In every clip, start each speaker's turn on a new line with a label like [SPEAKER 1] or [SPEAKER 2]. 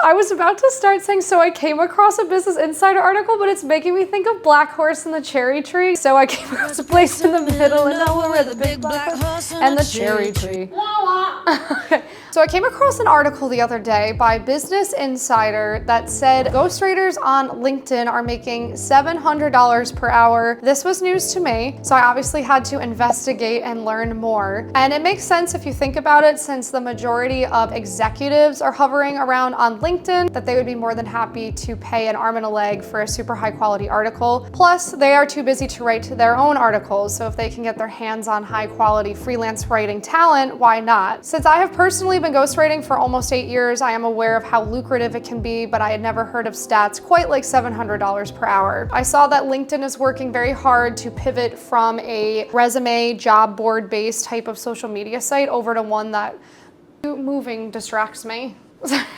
[SPEAKER 1] I was about to start saying, so I came across a Business Insider article, but it's making me think of Black Horse and the Cherry Tree. So I came across a place in the middle and nowhere where the big black horse and the cherry tree. Okay. So I came across an article the other day by Business Insider that said ghostwriters on LinkedIn are making $700 per hour. This was news to me, so I obviously had to investigate and learn more. And it makes sense if you think about it, since the majority of executives are hovering around on LinkedIn, that they would be more than happy to pay an arm and a leg for a super high quality article. Plus, they are too busy to write their own articles, so if they can get their hands on high quality freelance writing talent, why not? Since I have personally been ghostwriting for almost 8 years, I am aware of how lucrative it can be, but I had never heard of stats quite like $700 per hour. I saw that LinkedIn is working very hard to pivot from a resume job board based type of social media site over to one that moving distracts me.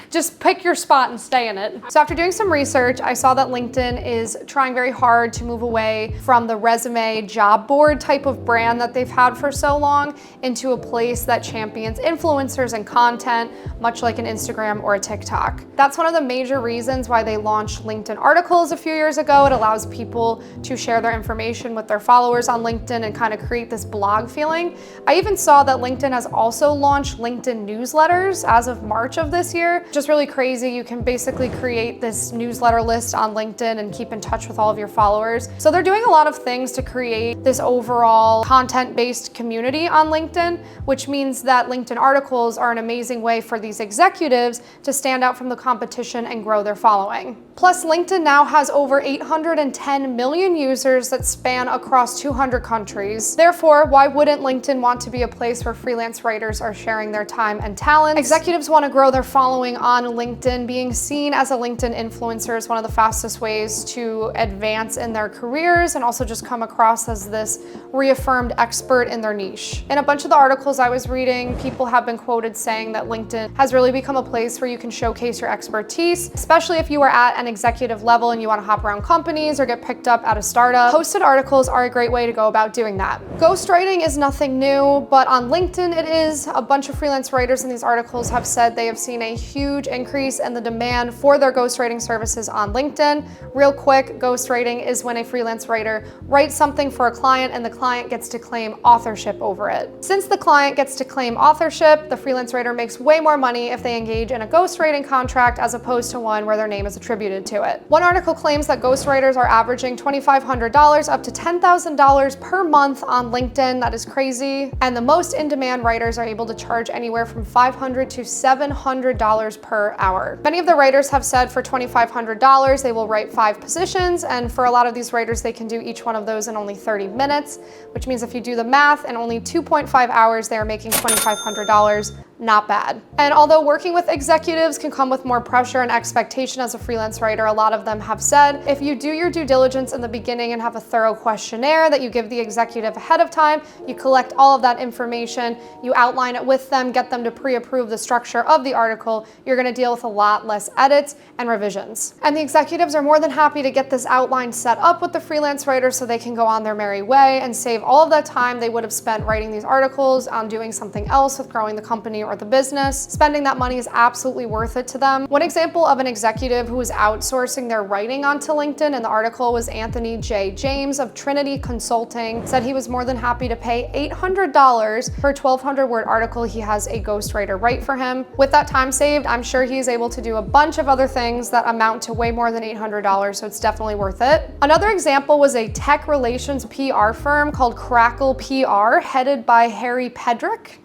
[SPEAKER 1] Just pick your spot and stay in it. So after doing some research, I saw that LinkedIn is trying very hard to move away from the resume job board type of brand that they've had for so long into a place that champions influencers and content, much like an Instagram or a TikTok. That's one of the major reasons why they launched LinkedIn Articles a few years ago. It allows people to share their information with their followers on LinkedIn and kind of create this blog feeling. I even saw that LinkedIn has also launched LinkedIn newsletters as of March of this year. Just really crazy. You can basically create this newsletter list on LinkedIn and keep in touch with all of your followers. So they're doing a lot of things to create this overall content-based community on LinkedIn, which means that LinkedIn Articles are an amazing way for these executives to stand out from the competition and grow their following. Plus, LinkedIn now has over 810 million users that span across 200 countries. Therefore, why wouldn't LinkedIn want to be a place where freelance writers are sharing their time and talents? Executives want to grow their following on LinkedIn. Being seen as a LinkedIn influencer is one of the fastest ways to advance in their careers and also just come across as this reaffirmed expert in their niche. In a bunch of the articles I was reading, people have been quoted saying that LinkedIn has really become a place where you can showcase your expertise, especially if you are at an executive level and you want to hop around companies or get picked up at a startup. Posted articles are a great way to go about doing that. Ghostwriting is nothing new, but on LinkedIn it is. A bunch of freelance writers in these articles have said they have seen a huge increase in the demand for their ghostwriting services on LinkedIn. Real quick, ghostwriting is when a freelance writer writes something for a client and the client gets to claim authorship over it. Since the client gets to claim authorship, the freelance writer makes way more money if they engage in a ghostwriting contract as opposed to one where their name is attributed to it. One article claims that ghostwriters are averaging $2,500 up to $10,000 per month on LinkedIn. That is crazy. And the most in-demand writers are able to charge anywhere from $500 to $700 per hour. Many of the writers have said for $2,500 they will write 5 positions, and for a lot of these writers they can do each one of those in only 30 minutes, which means if you do the math, in only 2.5 hours they are making $2,500. Not bad. And although working with executives can come with more pressure and expectation as a freelance writer, a lot of them have said if you do your due diligence in the beginning and have a thorough questionnaire that you give the executive ahead of time, you collect all of that information, you outline it with them, get them to pre-approve the structure of the article, you're gonna deal with a lot less edits and revisions. And the executives are more than happy to get this outline set up with the freelance writer so they can go on their merry way and save all of that time they would have spent writing these articles on doing something else with growing the company or the business. Spending that money is absolutely worth it to them. One example of an executive who was outsourcing their writing onto LinkedIn in the article was Anthony J. James of Trinity Consulting. Said he was more than happy to pay $800 for a 1,200 word article he has a ghostwriter write for him. With that time saved, I'm sure he is able to do a bunch of other things that amount to way more than $800, so it's definitely worth it. Another example was a tech relations PR firm called Crackle PR, headed by Harry Hedrick.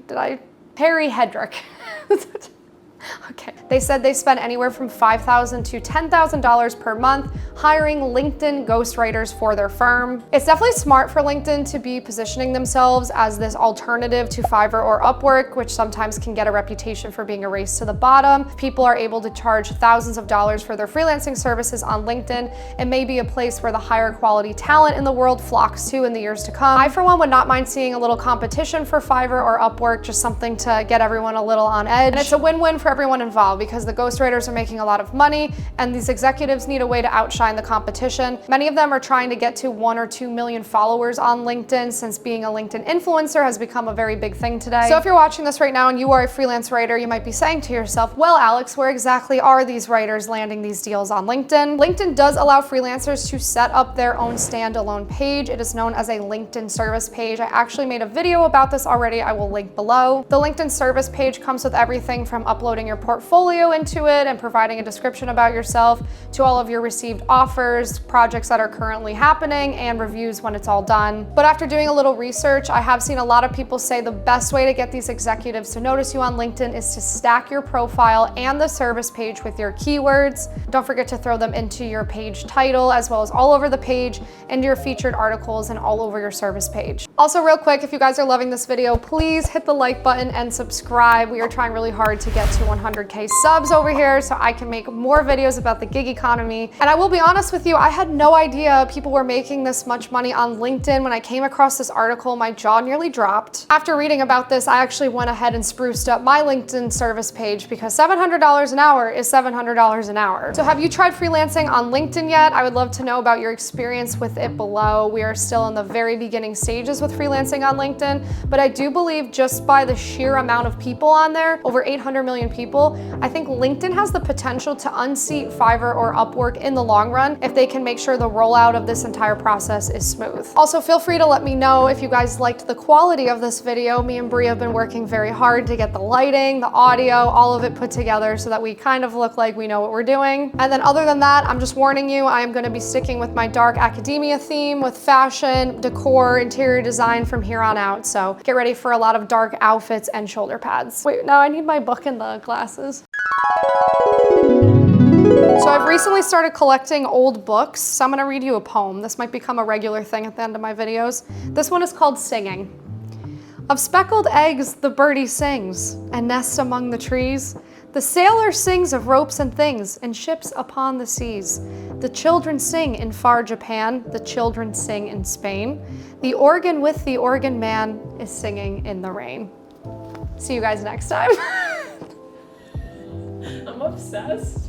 [SPEAKER 1] Harry Hedrick. Okay. They said they spent anywhere from $5,000 to $10,000 per month hiring LinkedIn ghostwriters for their firm. It's definitely smart for LinkedIn to be positioning themselves as this alternative to Fiverr or Upwork, which sometimes can get a reputation for being a race to the bottom. People are able to charge thousands of dollars for their freelancing services on LinkedIn. It may be a place where the higher quality talent in the world flocks to in the years to come. I, for one, would not mind seeing a little competition for Fiverr or Upwork, just something to get everyone a little on edge. And it's a win-win for everyone involved because the ghostwriters are making a lot of money and these executives need a way to outshine the competition. Many of them are trying to get to 1 or 2 million followers on LinkedIn since being a LinkedIn influencer has become a very big thing today. So if you're watching this right now and you are a freelance writer, you might be saying to yourself, well, Alex, where exactly are these writers landing these deals on LinkedIn? LinkedIn does allow freelancers to set up their own standalone page. It is known as a LinkedIn service page. I actually made a video about this already. I will link below. The LinkedIn service page comes with everything from uploading your portfolio into it and providing a description about yourself to all of your received offers, projects that are currently happening, and reviews when it's all done. But after doing a little research, I have seen a lot of people say the best way to get these executives to notice you on LinkedIn is to stack your profile and the service page with your keywords. Don't forget to throw them into your page title as well as all over the page, into your featured articles, and all over your service page. Also, real quick, if you guys are loving this video, please hit the like button and subscribe. We are trying really hard to get to 100K subs over here so I can make more videos about the gig economy. And I will be honest with you, I had no idea people were making this much money on LinkedIn. When I came across this article, my jaw nearly dropped. After reading about this, I actually went ahead and spruced up my LinkedIn service page because $700 an hour is $700 an hour. So have you tried freelancing on LinkedIn yet? I would love to know about your experience with it below. We are still in the very beginning stages with freelancing on LinkedIn, but I do believe just by the sheer amount of people on there, over 800 million people, I think LinkedIn has the potential to unseat Fiverr or Upwork in the long run if they can make sure the rollout of this entire process is smooth. Also, feel free to let me know if you guys liked the quality of this video. Me and Brie have been working very hard to get the lighting, the audio, all of it put together so that we kind of look like we know what we're doing. And then other than that, I'm just warning you, I am going to be sticking with my dark academia theme with fashion, decor, interior design from here on out. So get ready for a lot of dark outfits and shoulder pads. Wait, now I need my book and the glasses. So I've recently started collecting old books, so I'm gonna read you a poem. This might become a regular thing at the end of my videos. This one is called Singing. Of speckled eggs the birdie sings, and nests among the trees. The sailor sings of ropes and things, and ships upon the seas. The children sing in far Japan, the children sing in Spain. The organ with the organ man is singing in the rain. See you guys next time.
[SPEAKER 2] I'm obsessed.